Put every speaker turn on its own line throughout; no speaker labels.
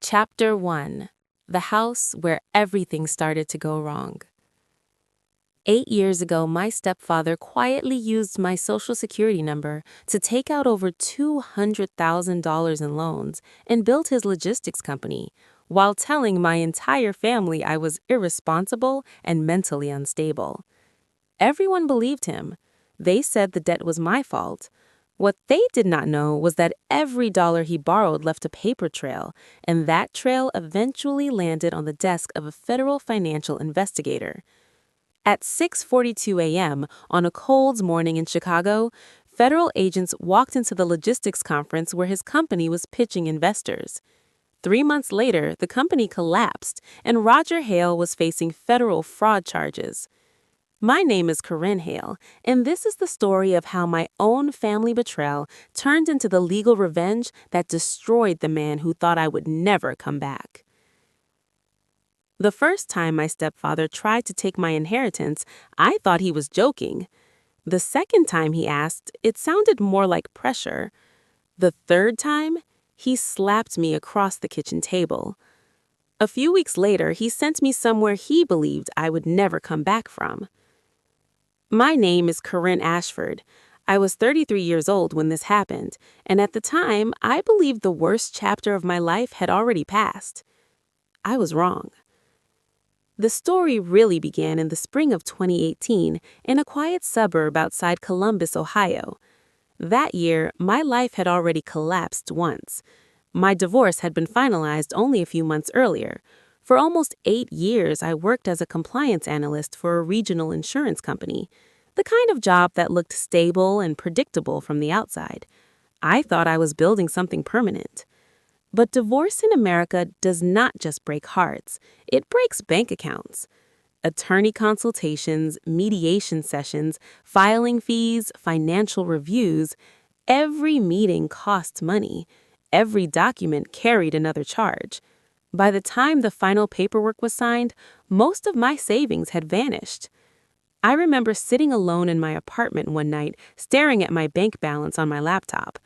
Chapter 1: The House Where Everything Started to Go Wrong. 8 years ago, my stepfather quietly used my social security number to take out over $200,000 in loans and build his logistics company, while telling my entire family I was irresponsible and mentally unstable. Everyone believed him. They said the debt was my fault. What they did not know was that every dollar he borrowed left a paper trail, and that trail eventually landed on the desk of a federal financial investigator. At 6:42 a.m. on a cold morning in Chicago, federal agents walked into the logistics conference where his company was pitching investors. 3 months later, the company collapsed, and Roger Hale was facing federal fraud charges. My name is Corinne Hale, and this is the story of how my own family betrayal turned into the legal revenge that destroyed the man who thought I would never come back. The first time my stepfather tried to take my inheritance, I thought he was joking. The second time he asked, it sounded more like pressure. The third time, he slapped me across the kitchen table. A few weeks later, he sent me somewhere he believed I would never come back from. My name is Corinne Ashford. I was 33 years old when this happened, and at the time, I believed the worst chapter of my life had already passed. I was wrong. The story really began in the spring of 2018 in a quiet suburb outside Columbus, Ohio. That year, my life had already collapsed once. My divorce had been finalized only a few months earlier. For almost 8 years, I worked as a compliance analyst for a regional insurance company, the kind of job that looked stable and predictable from the outside. I thought I was building something permanent. But divorce in America does not just break hearts, it breaks bank accounts. Attorney consultations, mediation sessions, filing fees, financial reviews, every meeting costs money. Every document carried another charge. By the time the final paperwork was signed, most of my savings had vanished. I remember sitting alone in my apartment one night, staring at my bank balance on my laptop.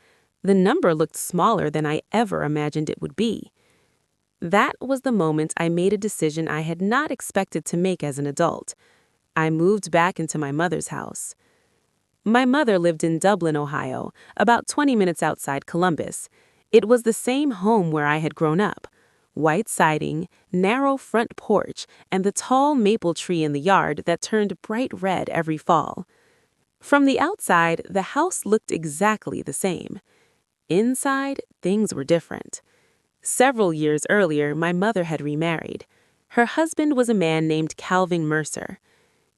The number looked smaller than I ever imagined it would be. That was the moment I made a decision I had not expected to make as an adult. I moved back into my mother's house. My mother lived in Dublin, Ohio, about 20 minutes outside Columbus. It was the same home where I had grown up. White siding, narrow front porch, and the tall maple tree in the yard that turned bright red every fall. From the outside, the house looked exactly the same. Inside, things were different. Several years earlier, my mother had remarried. Her husband was a man named Calvin Mercer.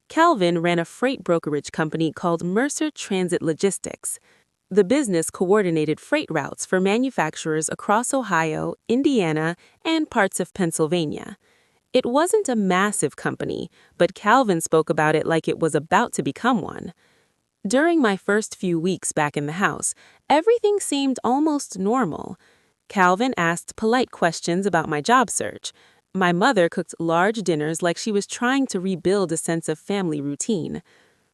Calvin ran a freight brokerage company called Mercer Transit Logistics. The business coordinated freight routes for manufacturers across Ohio, Indiana, and parts of Pennsylvania. It wasn't a massive company, but Calvin spoke about it like it was about to become one. During my first few weeks back in the house, everything seemed almost normal. Calvin asked polite questions about my job search. My mother cooked large dinners like she was trying to rebuild a sense of family routine.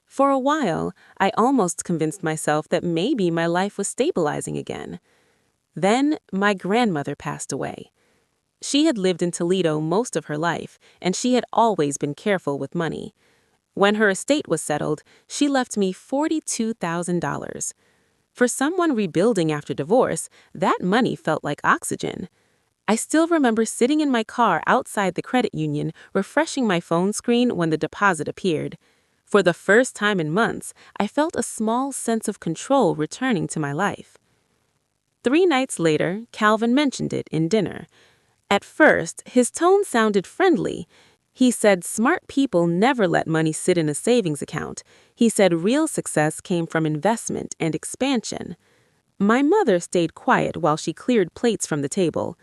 For a while, I almost convinced myself that maybe my life was stabilizing again. Then, my grandmother passed away. She had lived in Toledo most of her life, and she had always been careful with money. When her estate was settled, she left me $42,000. For someone rebuilding after divorce, that money felt like oxygen. I still remember sitting in my car outside the credit union, refreshing my phone screen when the deposit appeared. For the first time in months, I felt a small sense of control returning to my life. 3 nights later, Calvin mentioned it in dinner. At first, his tone sounded friendly. He said smart people never let money sit in a savings account. He said real success came from investment and expansion. My mother stayed quiet while she cleared plates from the table.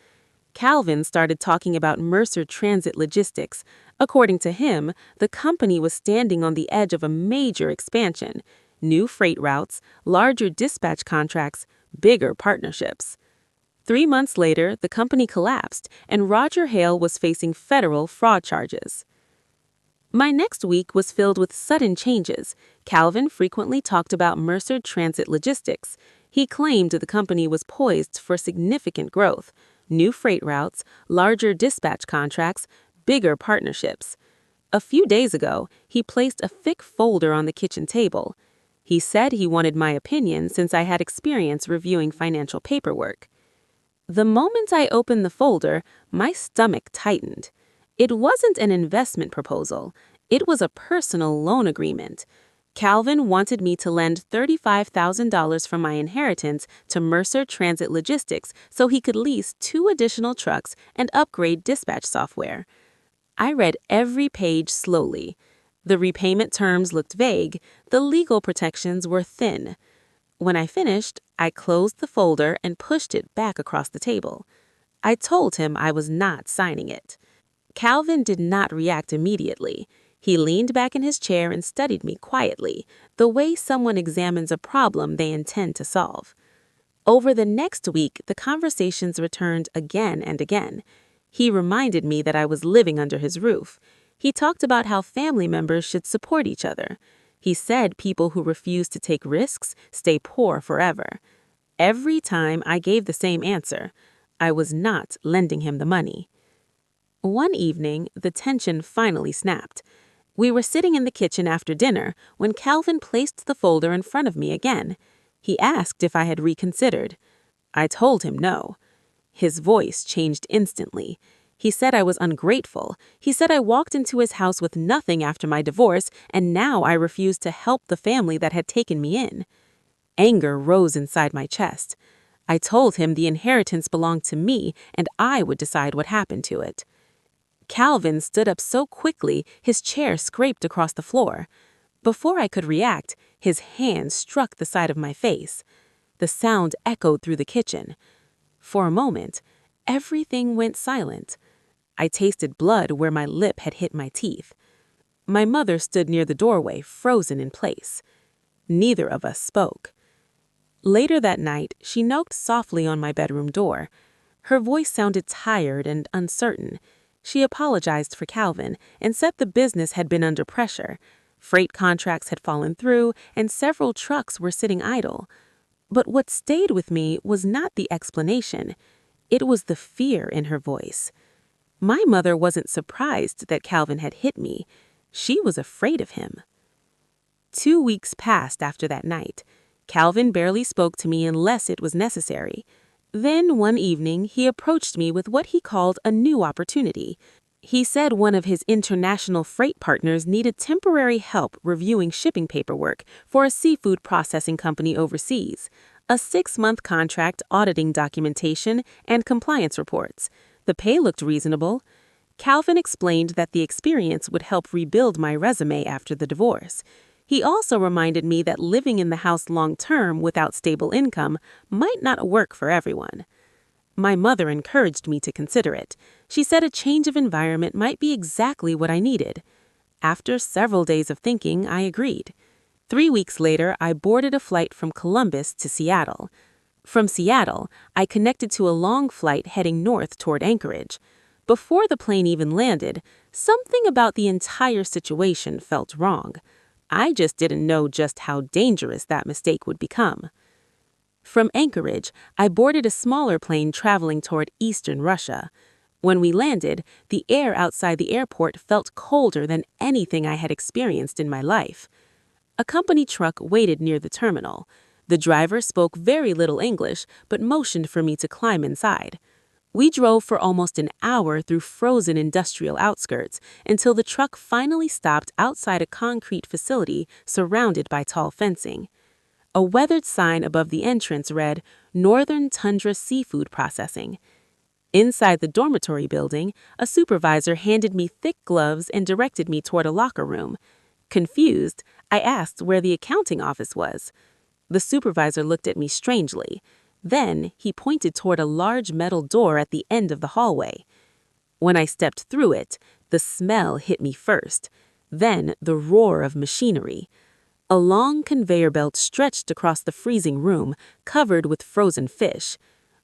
Calvin started talking about Mercer Transit Logistics. According to him, the company was standing on the edge of a major expansion. New freight routes, larger dispatch contracts, bigger partnerships. 3 months later, the company collapsed, and Roger Hale was facing federal fraud charges. My next week was filled with sudden changes. Calvin frequently talked about Mercer Transit Logistics. He claimed the company was poised for significant growth. new freight routes, larger dispatch contracts, bigger partnerships. A few days ago, he placed a thick folder on the kitchen table. He said he wanted my opinion since I had experience reviewing financial paperwork. The moment I opened the folder, my stomach tightened. It wasn't an investment proposal. It was a personal loan agreement. Calvin wanted me to lend $35,000 from my inheritance to Mercer Transit Logistics so he could lease 2 additional trucks and upgrade dispatch software. I read every page slowly. The repayment terms looked vague. The legal protections were thin. When I finished, I closed the folder and pushed it back across the table. I told him I was not signing it. Calvin did not react immediately. He leaned back in his chair and studied me quietly, the way someone examines a problem they intend to solve. Over the next week, the conversations returned again and again. He reminded me that I was living under his roof. He talked about how family members should support each other. He said people who refuse to take risks stay poor forever. Every time I gave the same answer. I was not lending him the money. One evening, the tension finally snapped. We were sitting in the kitchen after dinner when Calvin placed the folder in front of me again. He asked if I had reconsidered. I told him no. His voice changed instantly. He said I was ungrateful. He said I walked into his house with nothing after my divorce, and now I refused to help the family that had taken me in. Anger rose inside my chest. I told him the inheritance belonged to me, and I would decide what happened to it. Calvin stood up so quickly his chair scraped across the floor. Before I could react, his hand struck the side of my face. The sound echoed through the kitchen. For a moment, everything went silent. I tasted blood where my lip had hit my teeth. My mother stood near the doorway, frozen in place. Neither of us spoke. Later that night, she knocked softly on my bedroom door. Her voice sounded tired and uncertain. She apologized for Calvin and said the business had been under pressure. Freight contracts had fallen through, and several trucks were sitting idle. But what stayed with me was not the explanation. It was the fear in her voice. My mother wasn't surprised that Calvin had hit me. She was afraid of him. 2 weeks passed after that night. Calvin barely spoke to me unless it was necessary. Then one evening, he approached me with what he called a new opportunity. He said one of his international freight partners needed temporary help reviewing shipping paperwork for a seafood processing company overseas, a 6-month contract auditing documentation and compliance reports. The pay looked reasonable. Calvin explained that the experience would help rebuild my resume after the divorce. He also reminded me that living in the house long-term without stable income might not work for everyone. My mother encouraged me to consider it. She said a change of environment might be exactly what I needed. After several days of thinking, I agreed. 3 weeks later, I boarded a flight from Columbus to Seattle. From Seattle, I connected to a long flight heading north toward Anchorage. Before the plane even landed, something about the entire situation felt wrong. I just didn't know just how dangerous that mistake would become. From Anchorage, I boarded a smaller plane traveling toward eastern Russia. When we landed, the air outside the airport felt colder than anything I had experienced in my life. A company truck waited near the terminal. The driver spoke very little English, but motioned for me to climb inside. We drove for almost an hour through frozen industrial outskirts until the truck finally stopped outside a concrete facility surrounded by tall fencing. A weathered sign above the entrance read, "Northern Tundra Seafood Processing." Inside the dormitory building, a supervisor handed me thick gloves and directed me toward a locker room. Confused, I asked where the accounting office was. The supervisor looked at me strangely. Then he pointed toward a large metal door at the end of the hallway. When I stepped through it, the smell hit me first, then the roar of machinery. A long conveyor belt stretched across the freezing room, covered with frozen fish.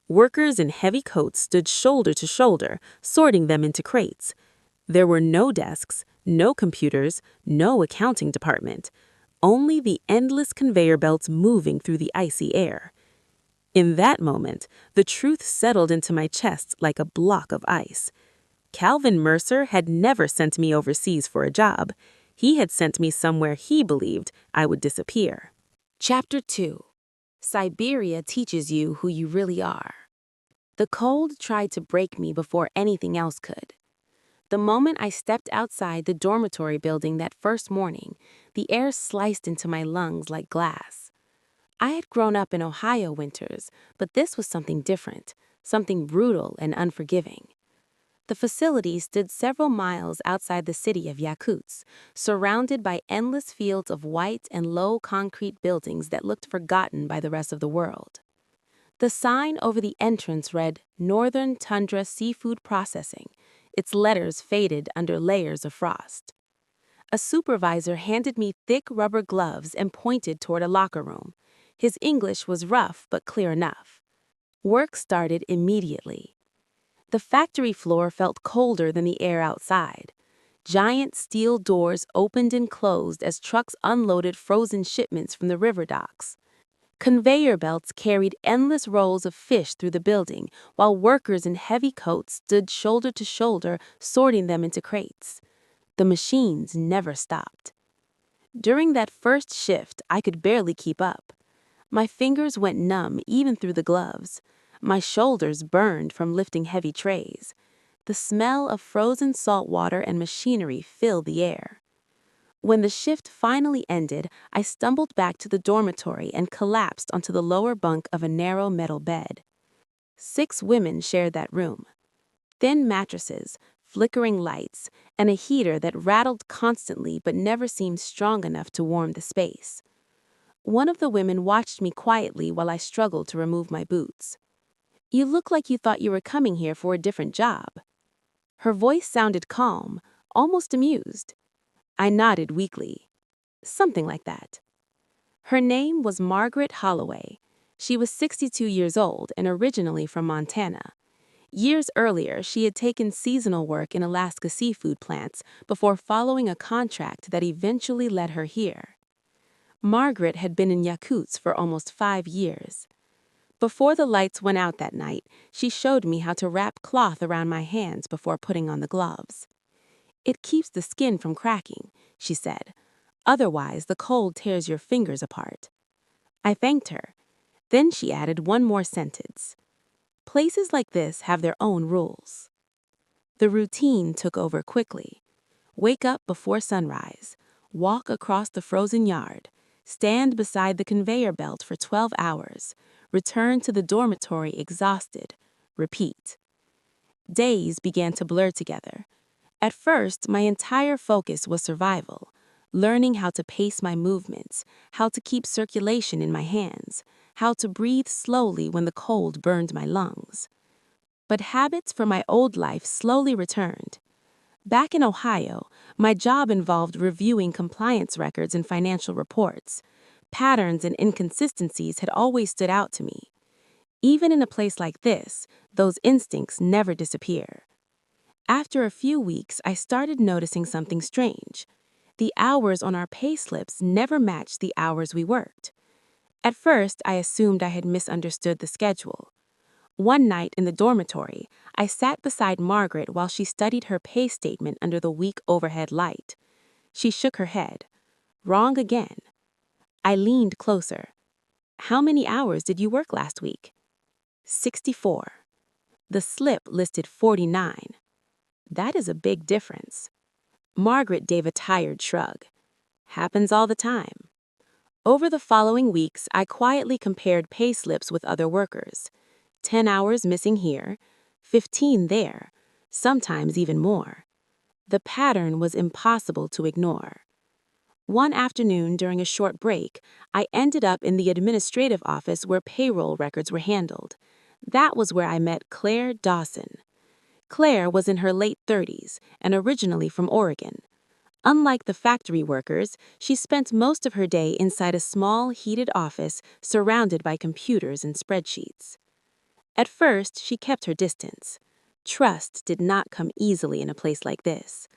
Workers in heavy coats stood shoulder to shoulder, sorting them into crates. There were no desks, no computers, no accounting department. Only the endless conveyor belts moving through the icy air. In that moment, the truth settled into my chest like a block of ice. Calvin Mercer had never sent me overseas for a job. He had sent me somewhere he believed I would disappear. Chapter 2. Siberia teaches you who you really are. The cold tried to break me before anything else could. The moment I stepped outside the dormitory building that first morning, the air sliced into my lungs like glass. I had grown up in Ohio winters, but this was something different, something brutal and unforgiving. The facility stood several miles outside the city of Yakutsk, surrounded by endless fields of white and low concrete buildings that looked forgotten by the rest of the world. The sign over the entrance read Northern Tundra Seafood Processing, its letters faded under layers of frost. A supervisor handed me thick rubber gloves and pointed toward a locker room. His English was rough but clear enough. Work started immediately. The factory floor felt colder than the air outside. Giant steel doors opened and closed as trucks unloaded frozen shipments from the river docks. Conveyor belts carried endless rolls of fish through the building, while workers in heavy coats stood shoulder to shoulder, sorting them into crates. The machines never stopped. During that first shift, I could barely keep up. My fingers went numb even through the gloves. My shoulders burned from lifting heavy trays. The smell of frozen salt water and machinery filled the air. When the shift finally ended, I stumbled back to the dormitory and collapsed onto the lower bunk of a narrow metal bed. 6 women shared that room. Thin mattresses, flickering lights, and a heater that rattled constantly but never seemed strong enough to warm the space. One of the women watched me quietly while I struggled to remove my boots. "You look like you thought you were coming here for a different job." Her voice sounded calm, almost amused. I nodded weakly. "Something like that." Her name was Margaret Holloway. She was 62 years old and originally from Montana. Years earlier, she had taken seasonal work in Alaska seafood plants before following a contract that eventually led her here. Margaret had been in Yakutsk for almost 5 years. Before the lights went out that night, she showed me how to wrap cloth around my hands before putting on the gloves. "It keeps the skin from cracking," she said. "Otherwise, the cold tears your fingers apart." I thanked her. Then she added one more sentence. "Places like this have their own rules." The routine took over quickly. Wake up before sunrise, walk across the frozen yard, stand beside the conveyor belt for 12 hours, return to the dormitory exhausted, repeat. Days began to blur together. At first, my entire focus was survival, learning how to pace my movements, how to keep circulation in my hands, how to breathe slowly when the cold burned my lungs. But habits from my old life slowly returned. Back in Ohio, my job involved reviewing compliance records and financial reports. Patterns and inconsistencies had always stood out to me. Even in a place like this, those instincts never disappear. After a few weeks, I started noticing something strange. The hours on our pay slips never matched the hours we worked. At first, I assumed I had misunderstood the schedule. One night in the dormitory, I sat beside Margaret while she studied her pay statement under the weak overhead light. She shook her head. "Wrong again." I leaned closer. "How many hours did you work last week?" 64. The slip listed 49. "That is a big difference." Margaret gave a tired shrug. "Happens all the time." Over the following weeks, I quietly compared pay slips with other workers. 10 hours missing here, 15 there, sometimes even more. The pattern was impossible to ignore. One afternoon during a short break, I ended up in the administrative office where payroll records were handled. That was where I met Claire Dawson. Claire was in her late 30s and originally from Oregon. Unlike the factory workers, she spent most of her day inside a small, heated office surrounded by computers and spreadsheets. At first, she kept her distance. Trust did not come easily in a place like this.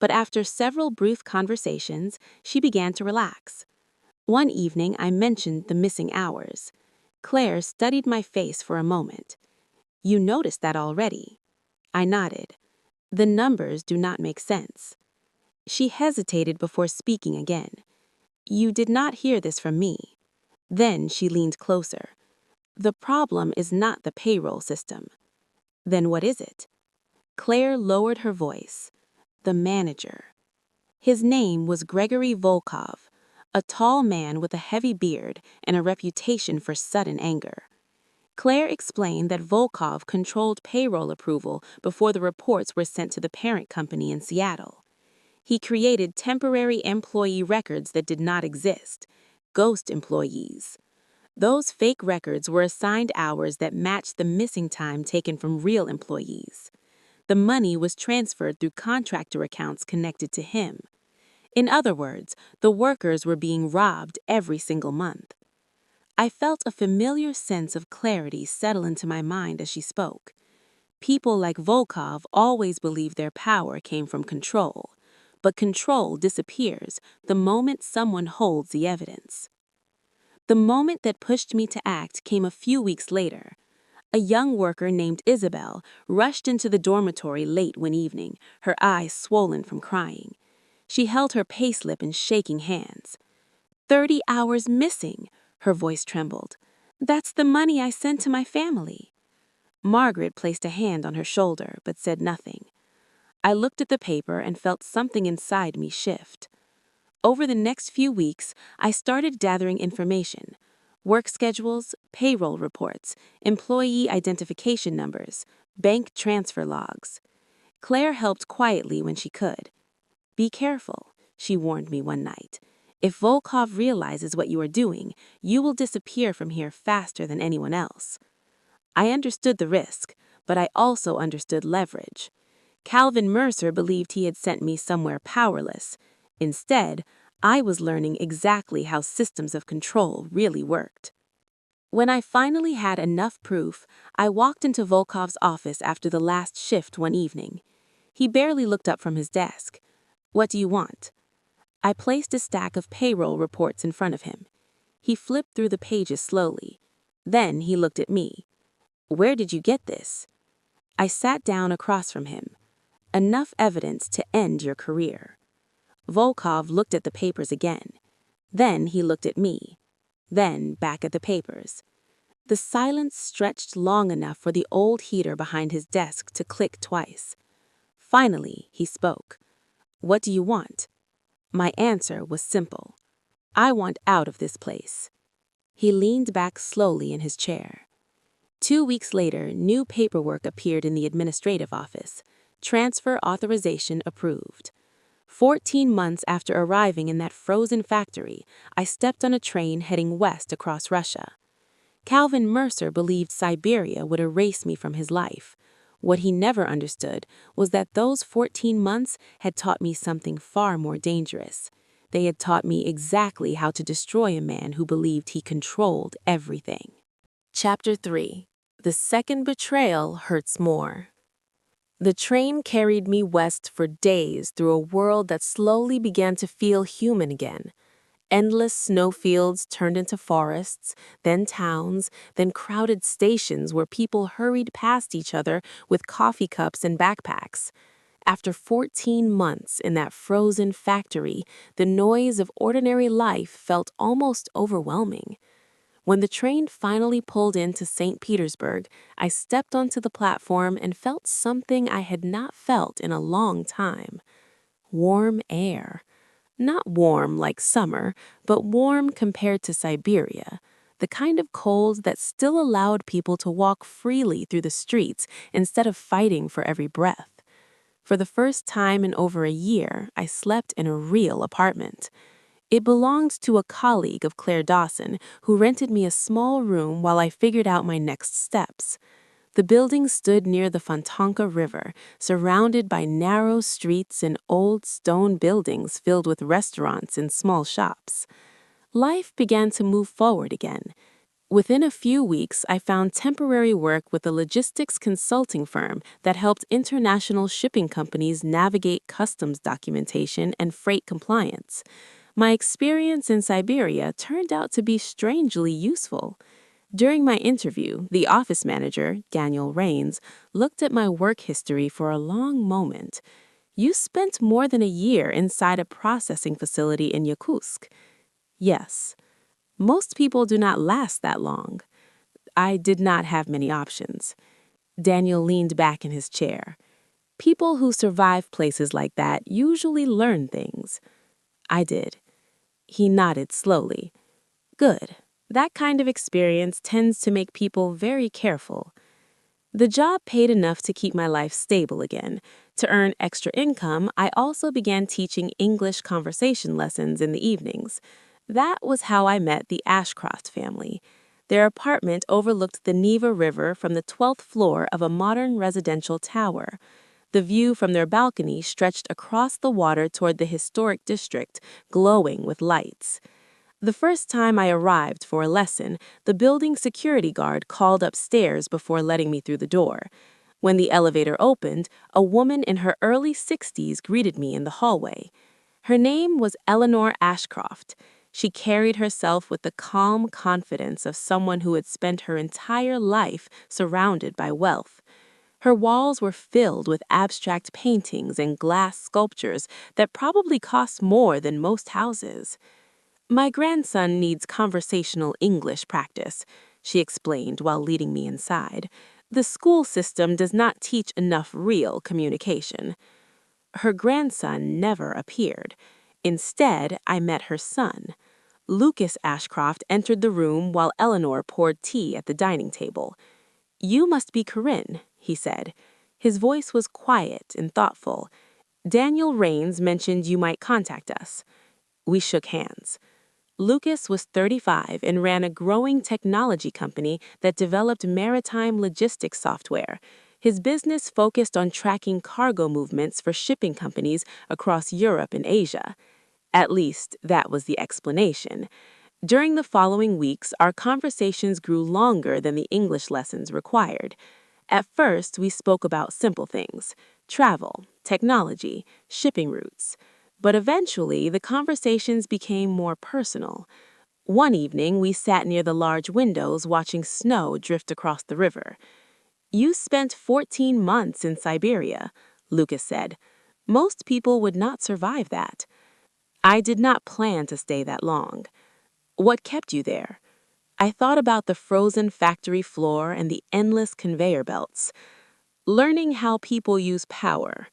But after several brief conversations, she began to relax. One evening, I mentioned the missing hours. Claire studied my face for a moment. You noticed that already. I nodded. The numbers do not make sense. She hesitated before speaking again. You did not hear this from me. Then she leaned closer. The problem is not the payroll system. Then what is it? Claire lowered her voice. The manager. His name was Gregory Volkov, a tall man with a heavy beard and a reputation for sudden anger. Claire explained that Volkov controlled payroll approval before the reports were sent to the parent company in Seattle. He created temporary employee records that did not exist, ghost employees. Those fake records were assigned hours that matched the missing time taken from real employees. The money was transferred through contractor accounts connected to him. In other words, the workers were being robbed every single month. I felt a familiar sense of clarity settle into my mind as she spoke. People like Volkov always believed their power came from control, but control disappears the moment someone holds the evidence. The moment that pushed me to act came a few weeks later. A young worker named Isabel rushed into the dormitory late one evening, her eyes swollen from crying. She held her payslip in shaking hands. 30 hours missing, her voice trembled. That's the money I sent to my family. Margaret placed a hand on her shoulder but said nothing. I looked at the paper and felt something inside me shift. Over the next few weeks, I started gathering information. Work schedules, payroll reports, employee identification numbers, bank transfer logs. Claire helped quietly when she could. Be careful, she warned me one night. If Volkov realizes what you are doing, you will disappear from here faster than anyone else. I understood the risk, but I also understood leverage. Calvin Mercer believed he had sent me somewhere powerless. Instead, I was learning exactly how systems of control really worked. When I finally had enough proof, I walked into Volkov's office after the last shift one evening. He barely looked up from his desk. What do you want? I placed a stack of payroll reports in front of him. He flipped through the pages slowly. Then he looked at me. Where did you get this? I sat down across from him. Enough evidence to end your career. Volkov looked at the papers again. Then he looked at me. Then back at the papers. The silence stretched long enough for the old heater behind his desk to click twice. Finally, he spoke. What do you want? My answer was simple. I want out of this place. He leaned back slowly in his chair. 2 weeks later, new paperwork appeared in the administrative office. Transfer authorization approved. 14 months after arriving in that frozen factory, I stepped on a train heading west across Russia. Calvin Mercer believed Siberia would erase me from his life. What he never understood was that those 14 months had taught me something far more dangerous. They had taught me exactly how to destroy a man who believed he controlled everything. Chapter 3. The second betrayal hurts more. The train carried me west for days through a world that slowly began to feel human again. Endless snowfields turned into forests, then towns, then crowded stations where people hurried past each other with coffee cups and backpacks. After 14 months in that frozen factory, the noise of ordinary life felt almost overwhelming. When the train finally pulled into St. Petersburg, I stepped onto the platform and felt something I had not felt in a long time. Warm air. Not warm like summer, but warm compared to Siberia. The kind of cold that still allowed people to walk freely through the streets instead of fighting for every breath. For the first time in over a year, I slept in a real apartment. It belonged to a colleague of Claire Dawson, who rented me a small room while I figured out my next steps. The building stood near the Fontanka River, surrounded by narrow streets and old stone buildings filled with restaurants and small shops. Life began to move forward again. Within a few weeks, I found temporary work with a logistics consulting firm that helped international shipping companies navigate customs documentation and freight compliance. My experience in Siberia turned out to be strangely useful. During my interview, the office manager, Daniel Rains, looked at my work history for a long moment. You spent more than a year inside a processing facility in Yakutsk. Yes. Most people do not last that long. I did not have many options. Daniel leaned back in his chair. People who survive places like that usually learn things. I did. He nodded slowly. Good. That kind of experience tends to make people very careful. The job paid enough to keep my life stable again. To earn extra income, I also began teaching English conversation lessons in the evenings. That was how I met the Ashcroft family. Their apartment overlooked the Neva River from the 12th floor of a modern residential tower. The view from their balcony stretched across the water toward the historic district, glowing with lights. The first time I arrived for a lesson, the building security guard called upstairs before letting me through the door. When the elevator opened, a woman in her early 60s greeted me in the hallway. Her name was Eleanor Ashcroft. She carried herself with the calm confidence of someone who had spent her entire life surrounded by wealth. Her walls were filled with abstract paintings and glass sculptures that probably cost more than most houses. My grandson needs conversational English practice, she explained while leading me inside. The school system does not teach enough real communication. Her grandson never appeared. Instead, I met her son. Lucas Ashcroft entered the room while Eleanor poured tea at the dining table. You must be Corinne, he said. His voice was quiet and thoughtful. Daniel Rains mentioned you might contact us. We shook hands. Lucas was 35 and ran a growing technology company that developed maritime logistics software. His business focused on tracking cargo movements for shipping companies across Europe and Asia. At least, that was the explanation. During the following weeks, our conversations grew longer than the English lessons required. At first, we spoke about simple things: travel, technology, shipping routes. But eventually, the conversations became more personal. One evening, we sat near the large windows watching snow drift across the river. You spent 14 months in Siberia, Lucas said. Most people would not survive that. I did not plan to stay that long. What kept you there? I thought about the frozen factory floor and the endless conveyor belts. Learning how people use power.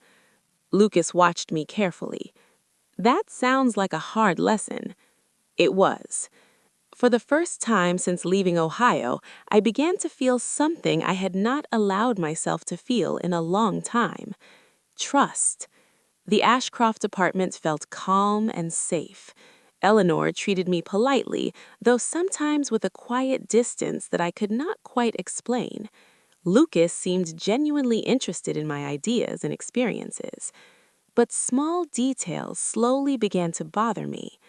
Lucas watched me carefully. That sounds like a hard lesson. It was. For the first time since leaving Ohio, I began to feel something I had not allowed myself to feel in a long time: trust. The Ashcroft apartment felt calm and safe. Eleanor treated me politely, though sometimes with a quiet distance that I could not quite explain. Lucas seemed genuinely interested in my ideas and experiences. But small details slowly began to bother me.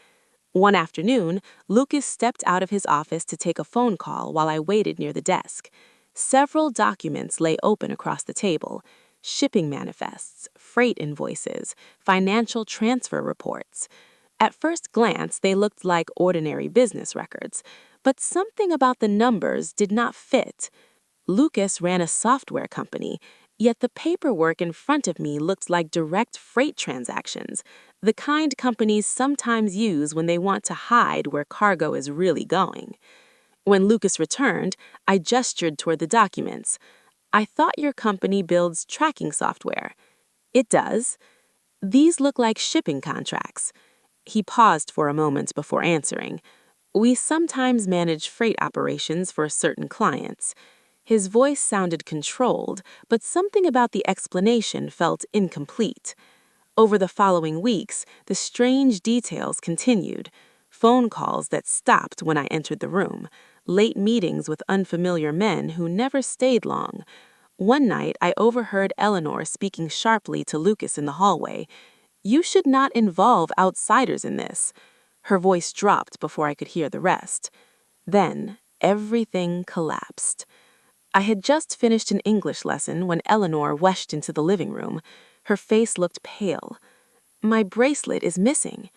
One afternoon, Lucas stepped out of his office to take a phone call while I waited near the desk. Several documents lay open across the table: shipping manifests, freight invoices, financial transfer reports. At first glance, they looked like ordinary business records, but something about the numbers did not fit. Lucas ran a software company, yet the paperwork in front of me looked like direct freight transactions, the kind companies sometimes use when they want to hide where cargo is really going. When Lucas returned, I gestured toward the documents. I thought your company builds tracking software. It does. These look like shipping contracts. He paused for a moment before answering. We sometimes manage freight operations for certain clients. His voice sounded controlled, but something about the explanation felt incomplete. Over the following weeks, the strange details continued: phone calls that stopped when I entered the room, late meetings with unfamiliar men who never stayed long. One night, I overheard Eleanor speaking sharply to Lucas in the hallway. You should not involve outsiders in this. Her voice dropped before I could hear the rest. Then, everything collapsed. I had just finished an English lesson when Eleanor rushed into the living room. Her face looked pale. My bracelet is missing.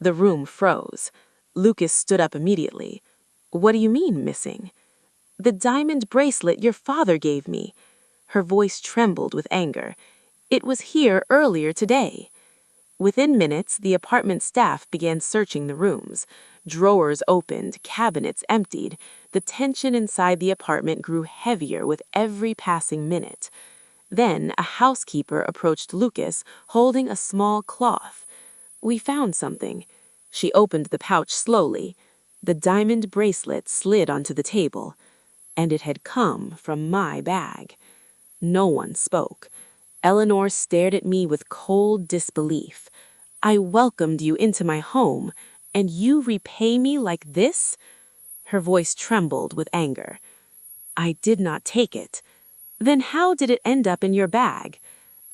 The room froze. Lucas stood up immediately. What do you mean, missing? "The diamond bracelet your father gave me." Her voice trembled with anger. "It was here earlier today." Within minutes, the apartment staff began searching the rooms. Drawers opened, cabinets emptied. The tension inside the apartment grew heavier with every passing minute. Then a housekeeper approached Lucas, holding a small cloth. "We found something." She opened the pouch slowly. The diamond bracelet slid onto the table, and it had come from my bag. No one spoke. Eleanor stared at me with cold disbelief. "I welcomed you into my home, and you repay me like this?" Her voice trembled with anger. "I did not take it." "Then how did it end up in your bag?"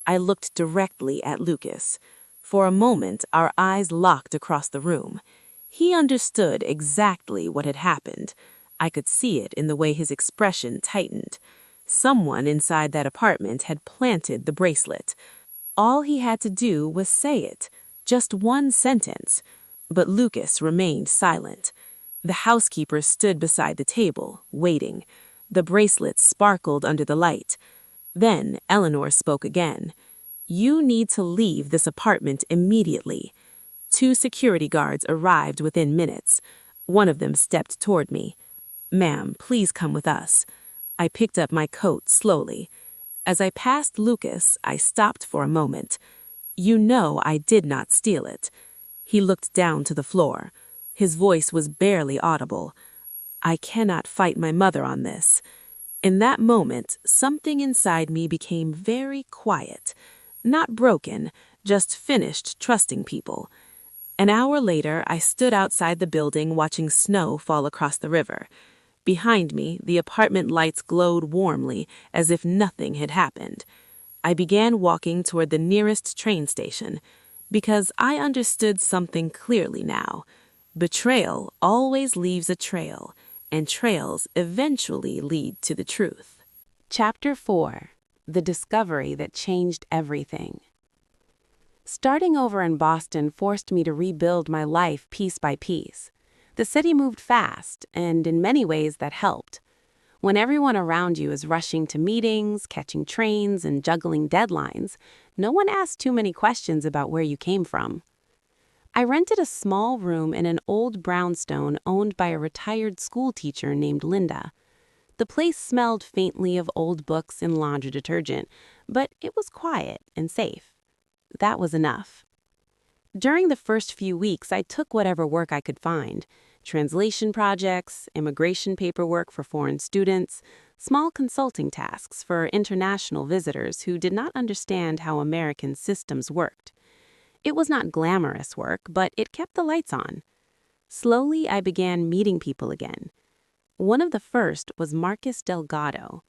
I looked directly at Lucas. For a moment, our eyes locked across the room. He understood exactly what had happened. I could see it in the way his expression tightened. Someone inside that apartment had planted the bracelet. All he had to do was say it, just one sentence. But Lucas remained silent. The housekeeper stood beside the table, waiting. The bracelet sparkled under the light. Then Eleanor spoke again. "You need to leave this apartment immediately." 2 security guards arrived within minutes. One of them stepped toward me. "Ma'am, please come with us." I picked up my coat slowly. As I passed Lucas, I stopped for a moment. "You know I did not steal it." He looked down to the floor. His voice was barely audible. "I cannot fight my mother on this." In that moment, something inside me became very quiet. Not broken, just finished trusting people. An hour later, I stood outside the building watching snow fall across the river. Behind me, the apartment lights glowed warmly, as if nothing had happened. I began walking toward the nearest train station, because I understood something clearly now. Betrayal always leaves a trail, and trails eventually lead to the truth. Chapter 4: The Discovery That Changed Everything. Starting over in Boston forced me to rebuild my life piece by piece. The city moved fast, and in many ways that helped. When everyone around you is rushing to meetings, catching trains, and juggling deadlines, no one asks too many questions about where you came from. I rented a small room in an old brownstone owned by a retired school teacher named Linda. The place smelled faintly of old books and laundry detergent, but it was quiet and safe. That was enough. During the first few weeks, I took whatever work I could find: translation projects, immigration paperwork for foreign students, small consulting tasks for international visitors who did not understand how American systems worked. It was not glamorous work, but it kept the lights on. Slowly, I began meeting people again. One of the first was Marcus Delgado.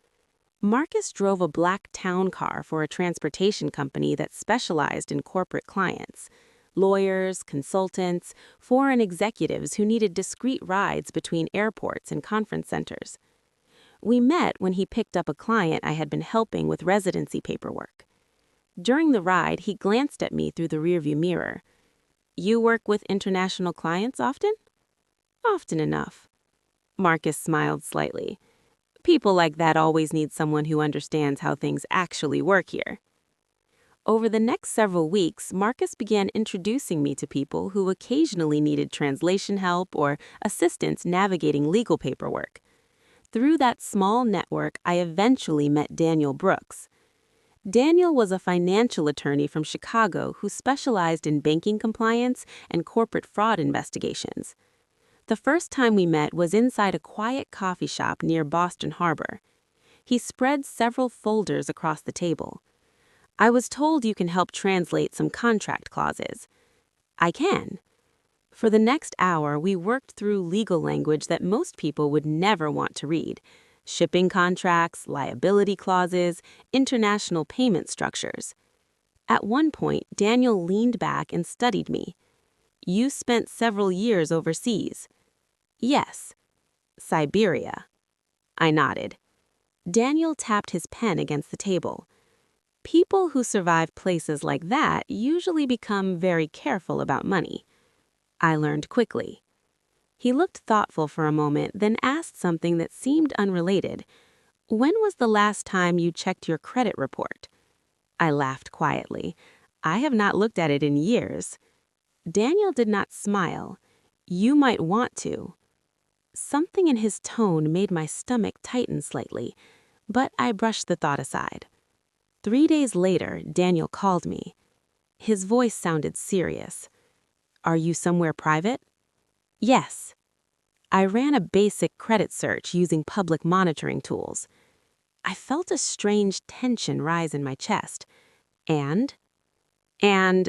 Marcus drove a black town car for a transportation company that specialized in corporate clients: lawyers, consultants, foreign executives who needed discreet rides between airports and conference centers. We met when he picked up a client I had been helping with residency paperwork. During the ride, he glanced at me through the rearview mirror. "You work with international clients often?" "Often enough." Marcus smiled slightly. "People like that always need someone who understands how things actually work here." Over the next several weeks, Marcus began introducing me to people who occasionally needed translation help or assistance navigating legal paperwork. Through that small network, I eventually met Daniel Brooks. Daniel was a financial attorney from Chicago who specialized in banking compliance and corporate fraud investigations. The first time we met was inside a quiet coffee shop near Boston Harbor. He spread several folders across the table. "I was told you can help translate some contract clauses." "I can." For the next hour, we worked through legal language that most people would never want to read: shipping contracts, liability clauses, international payment structures. At one point, Daniel leaned back and studied me. "You spent several years overseas." "Yes." "Siberia." I nodded. Daniel tapped his pen against the table. "People who survive places like that usually become very careful about money." I learned quickly. He looked thoughtful for a moment, then asked something that seemed unrelated. "When was the last time you checked your credit report?" I laughed quietly. "I have not looked at it in years." Daniel did not smile. "You might want to." Something in his tone made my stomach tighten slightly, but I brushed the thought aside. 3 days later, Daniel called me. His voice sounded serious. "Are you somewhere private?" "Yes." I ran a basic credit search using public monitoring tools. I felt a strange tension rise in my chest. And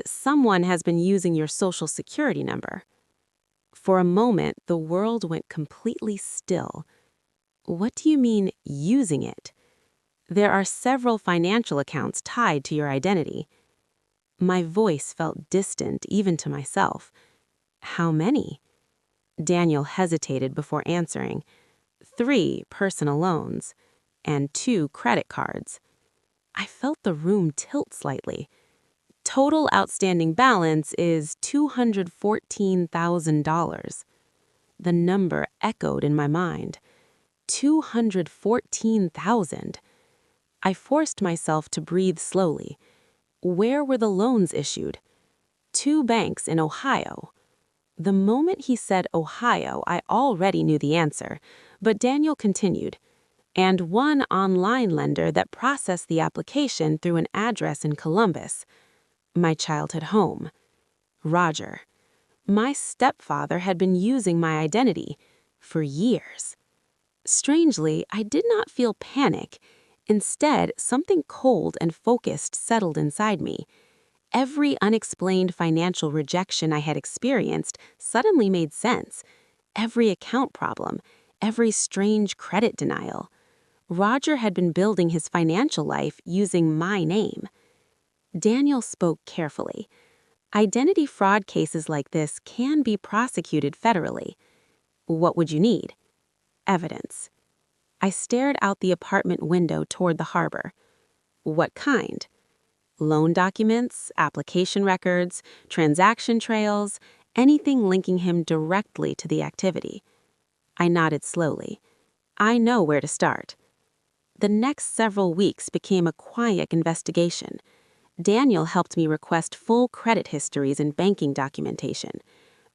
someone has been using your social security number." For a moment, the world went completely still. "What do you mean, using it?" "There are several financial accounts tied to your identity." My voice felt distant even to myself. "How many?" Daniel hesitated before answering. 3 personal loans and 2 credit cards." I felt the room tilt slightly. "Total outstanding balance is $214,000. The number echoed in my mind. 214,000. I forced myself to breathe slowly. Where were the loans issued? 2 banks in Ohio. The moment he said Ohio, I already knew the answer, but Daniel continued. "And 1 online lender that processed the application through an address in Columbus. My childhood home. Roger. My stepfather had been using my identity for years." Strangely, I did not feel panic. Instead, something cold and focused settled inside me. Every unexplained financial rejection I had experienced suddenly made sense. Every account problem, every strange credit denial. Roger had been building his financial life using my name. Daniel spoke carefully. "Identity fraud cases like this can be prosecuted federally." "What would you need?" "Evidence." I stared out the apartment window toward the harbor. "What kind?" "Loan documents, application records, transaction trails, anything linking him directly to the activity." I nodded slowly. "I know where to start." The next several weeks became a quiet investigation. Daniel helped me request full credit histories and banking documentation.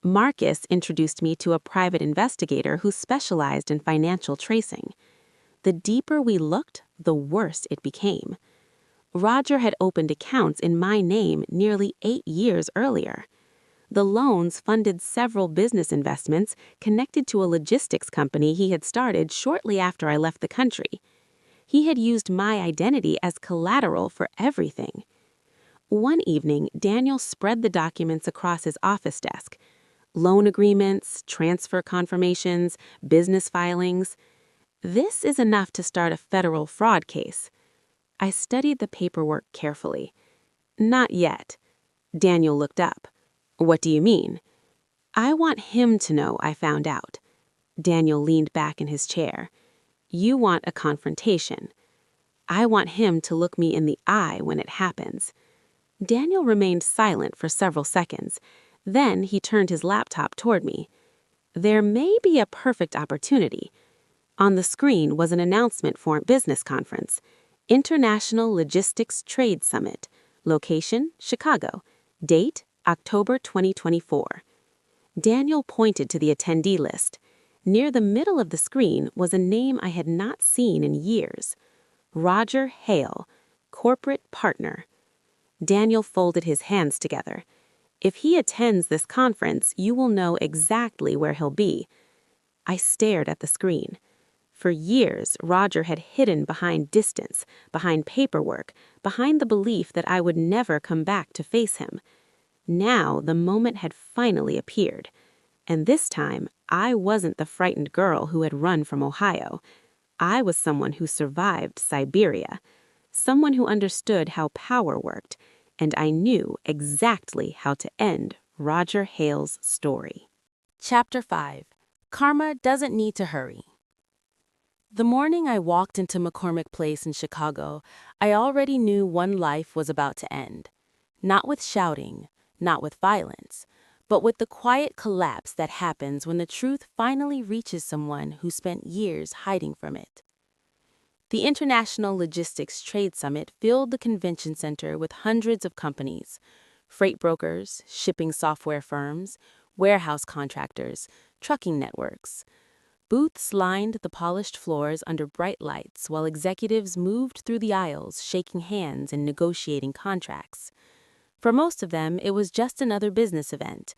Marcus introduced me to a private investigator who specialized in financial tracing. The deeper we looked, the worse it became. Roger had opened accounts in my name nearly 8 years earlier. The loans funded several business investments connected to a logistics company he had started shortly after I left the country. He had used my identity as collateral for everything. One evening, Daniel spread the documents across his office desk. Loan agreements, transfer confirmations, business filings. "This is enough to start a federal fraud case." I studied the paperwork carefully. "Not yet." Daniel looked up. "What do you mean?" "I want him to know I found out." Daniel leaned back in his chair. "You want a confrontation. I want him to look me in the eye when it happens." Daniel remained silent for several seconds. Then he turned his laptop toward me. "There may be a perfect opportunity." On the screen was an announcement for a business conference. International Logistics Trade Summit. Location, Chicago. Date, October 2024. Daniel pointed to the attendee list. Near the middle of the screen was a name I had not seen in years. Roger Hale, corporate partner. Daniel folded his hands together. "If he attends this conference, you will know exactly where he'll be." I stared at the screen. For years, Roger had hidden behind distance, behind paperwork, behind the belief that I would never come back to face him. Now the moment had finally appeared. And this time, I wasn't the frightened girl who had run from Ohio. I was someone who survived Siberia, someone who understood how power worked, and I knew exactly how to end Roger Hale's story. Chapter 5. Karma Doesn't Need to Hurry. The morning I walked into McCormick Place in Chicago, I already knew one life was about to end. Not with shouting, not with violence, but with the quiet collapse that happens when the truth finally reaches someone who spent years hiding from it. The International Logistics Trade Summit filled the convention center with hundreds of companies: freight brokers, shipping software firms, warehouse contractors, trucking networks. Booths lined the polished floors under bright lights while executives moved through the aisles, shaking hands and negotiating contracts. For most of them, it was just another business event.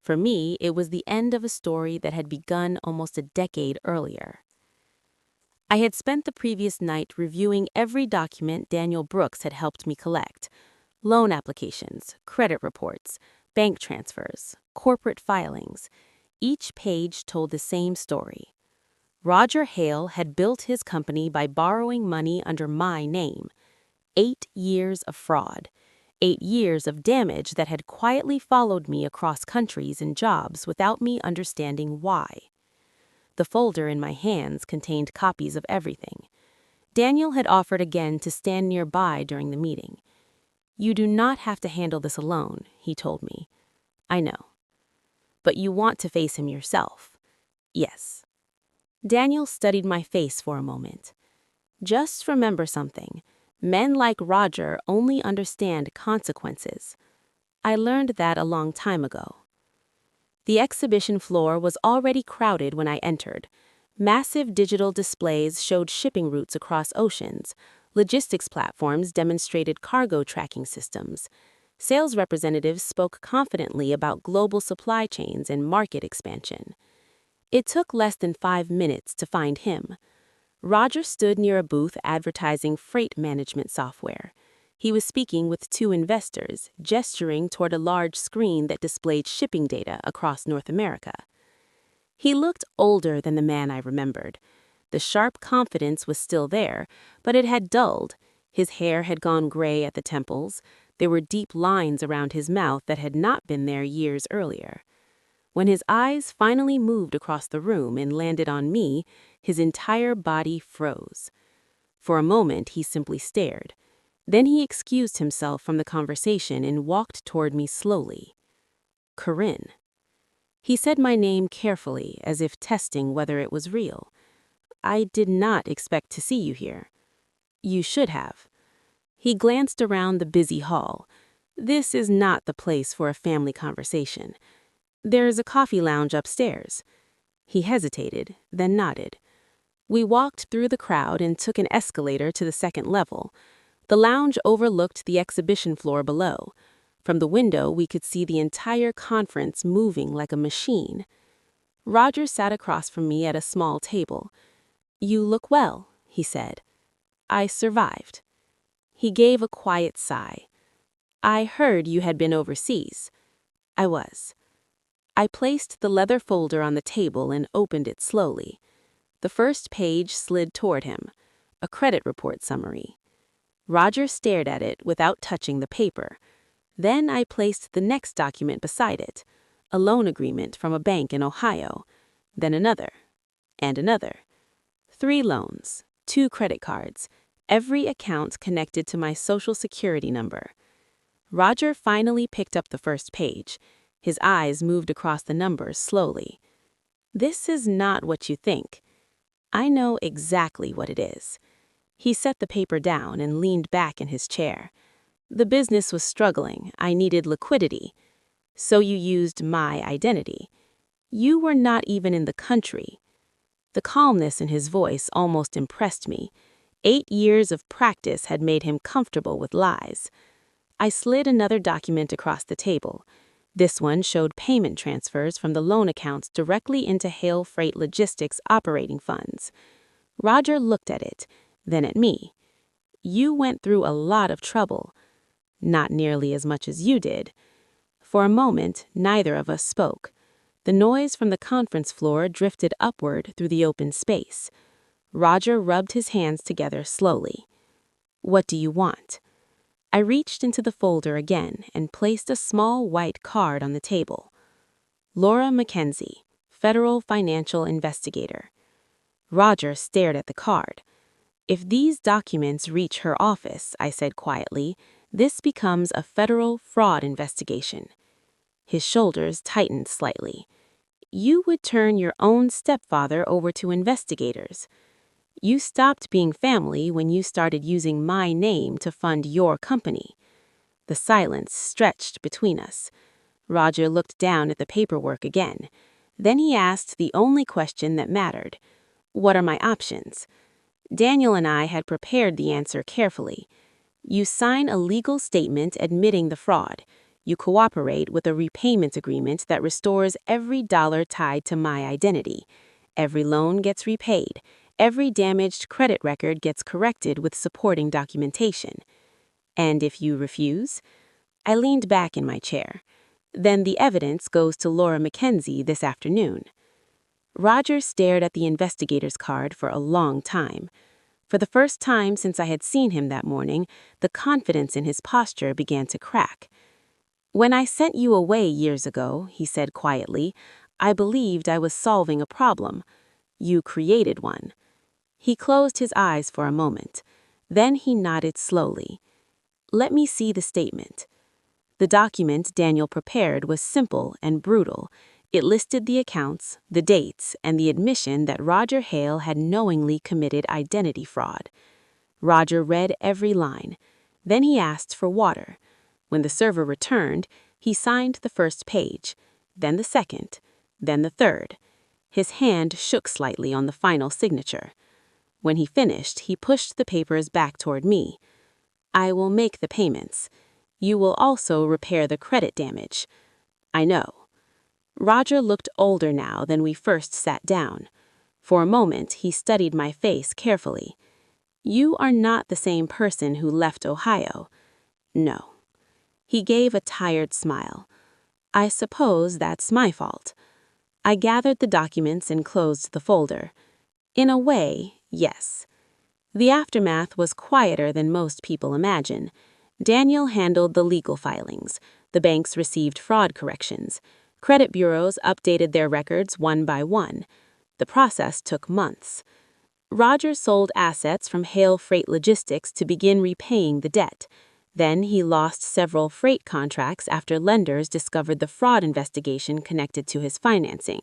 For me, it was the end of a story that had begun almost a decade earlier. I had spent the previous night reviewing every document Daniel Brooks had helped me collect: loan applications, credit reports, bank transfers, corporate filings. Each page told the same story. Roger Hale had built his company by borrowing money under my name. 8 years of fraud. 8 years of damage that had quietly followed me across countries and jobs without me understanding why. The folder in my hands contained copies of everything. Daniel had offered again to stand nearby during the meeting. "You do not have to handle this alone," he told me. "I know. But you want to face him yourself." "Yes." Daniel studied my face for a moment. "Just remember something. Men like Roger only understand consequences. I learned that a long time ago." The exhibition floor was already crowded when I entered. Massive digital displays showed shipping routes across oceans. Logistics platforms demonstrated cargo tracking systems. Sales representatives spoke confidently about global supply chains and market expansion. It took less than 5 minutes to find him. Roger stood near a booth advertising freight management software. He was speaking with 2 investors, gesturing toward a large screen that displayed shipping data across North America. He looked older than the man I remembered. The sharp confidence was still there, but it had dulled. His hair had gone gray at the temples. There were deep lines around his mouth that had not been there years earlier. When his eyes finally moved across the room and landed on me, his entire body froze. For a moment, he simply stared. Then he excused himself from the conversation and walked toward me slowly. "Corinne." He said my name carefully, as if testing whether it was real. "I did not expect to see you here." "You should have." He glanced around the busy hall. "This is not the place for a family conversation. There is a coffee lounge upstairs." He hesitated, then nodded. We walked through the crowd and took an escalator to the second level. The lounge overlooked the exhibition floor below. From the window, we could see the entire conference moving like a machine. Roger sat across from me at a small table. "You look well," he said. "I survived." He gave a quiet sigh. "I heard you had been overseas." "I was." I placed the leather folder on the table and opened it slowly. The first page slid toward him, a credit report summary. Roger stared at it without touching the paper. Then I placed the next document beside it, a loan agreement from a bank in Ohio. Then another, and another. 3 loans, 2 credit cards, every account connected to my Social Security number. Roger finally picked up the first page. His eyes moved across the numbers slowly. "This is not what you think. I know exactly what it is." He set the paper down and leaned back in his chair. "The business was struggling. I needed liquidity. So you used my identity. You were not even in the country." The calmness in his voice almost impressed me. 8 years of practice had made him comfortable with lies. I slid another document across the table. This one showed payment transfers from the loan accounts directly into Hale Freight Logistics operating funds. Roger looked at it, then at me. "You went through a lot of trouble." "Not nearly as much as you did." For a moment, neither of us spoke. The noise from the conference floor drifted upward through the open space. Roger rubbed his hands together slowly. "What do you want?" I reached into the folder again and placed a small white card on the table. "Laura Mackenzie, Federal Financial Investigator." Roger stared at the card. "If these documents reach her office," I said quietly, "this becomes a federal fraud investigation." His shoulders tightened slightly. You would turn your own stepfather over to investigators. You stopped being family when you started using my name to fund your company. The silence stretched between us. Roger looked down at the paperwork again. Then he asked the only question that mattered. What are my options? Daniel and I had prepared the answer carefully. You sign a legal statement admitting the fraud. You cooperate with a repayment agreement that restores every dollar tied to my identity. Every loan gets repaid. Every damaged credit record gets corrected with supporting documentation. And if you refuse? I leaned back in my chair. Then the evidence goes to Laura Mackenzie this afternoon. Roger stared at the investigator's card for a long time. For the first time since I had seen him that morning, the confidence in his posture began to crack. When I sent you away years ago, he said quietly, I believed I was solving a problem. You created one. He closed his eyes for a moment. Then he nodded slowly. Let me see the statement. The document Daniel prepared was simple and brutal. It listed the accounts, the dates, and the admission that Roger Hale had knowingly committed identity fraud. Roger read every line. Then he asked for water. When the server returned, he signed the first page, then the second, then the third. His hand shook slightly on the final signature. When he finished, he pushed the papers back toward me. I will make the payments. You will also repair the credit damage. I know. Roger looked older now than we first sat down. For a moment, he studied my face carefully. You are not the same person who left Ohio. No. He gave a tired smile. I suppose that's my fault. I gathered the documents and closed the folder. In a way, yes. The aftermath was quieter than most people imagine. Daniel handled the legal filings. The banks received fraud corrections. Credit bureaus updated their records one by one. The process took months. Roger sold assets from Hale Freight Logistics to begin repaying the debt. Then he lost several freight contracts after lenders discovered the fraud investigation connected to his financing.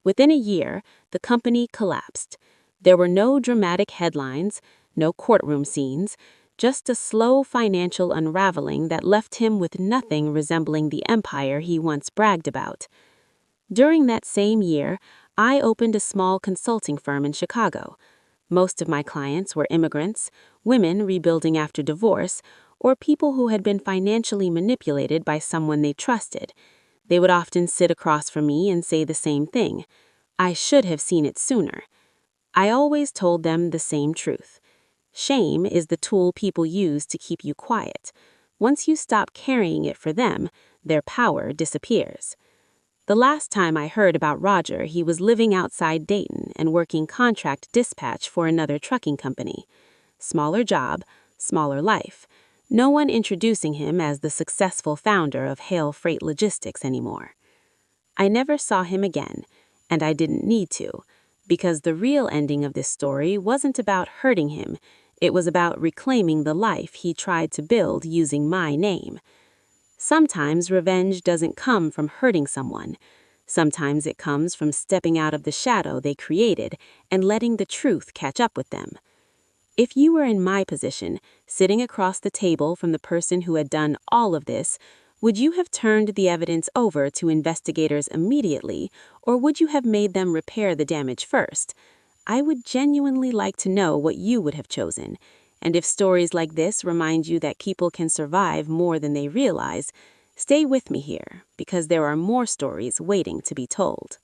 Within a year, the company collapsed. There were no dramatic headlines, no courtroom scenes, just a slow financial unraveling that left him with nothing resembling the empire he once bragged about. During that same year, I opened a small consulting firm in Chicago. Most of my clients were immigrants, women rebuilding after divorce, or people who had been financially manipulated by someone they trusted. They would often sit across from me and say the same thing. I should have seen it sooner. I always told them the same truth. Shame is the tool people use to keep you quiet. Once you stop carrying it for them, their power disappears. The last time I heard about Roger, he was living outside Dayton and working contract dispatch for another trucking company. Smaller job, smaller life. No one introducing him as the successful founder of Hale Freight Logistics anymore. I never saw him again, and I didn't need to, because the real ending of this story wasn't about hurting him. It was about reclaiming the life he tried to build using my name. Sometimes revenge doesn't come from hurting someone. Sometimes it comes from stepping out of the shadow they created and letting the truth catch up with them. If you were in my position, sitting across the table from the person who had done all of this, would you have turned the evidence over to investigators immediately, or would you have made them repair the damage first? I would genuinely like to know what you would have chosen. And if stories like this remind you that people can survive more than they realize, stay with me here, because there are more stories waiting to be told.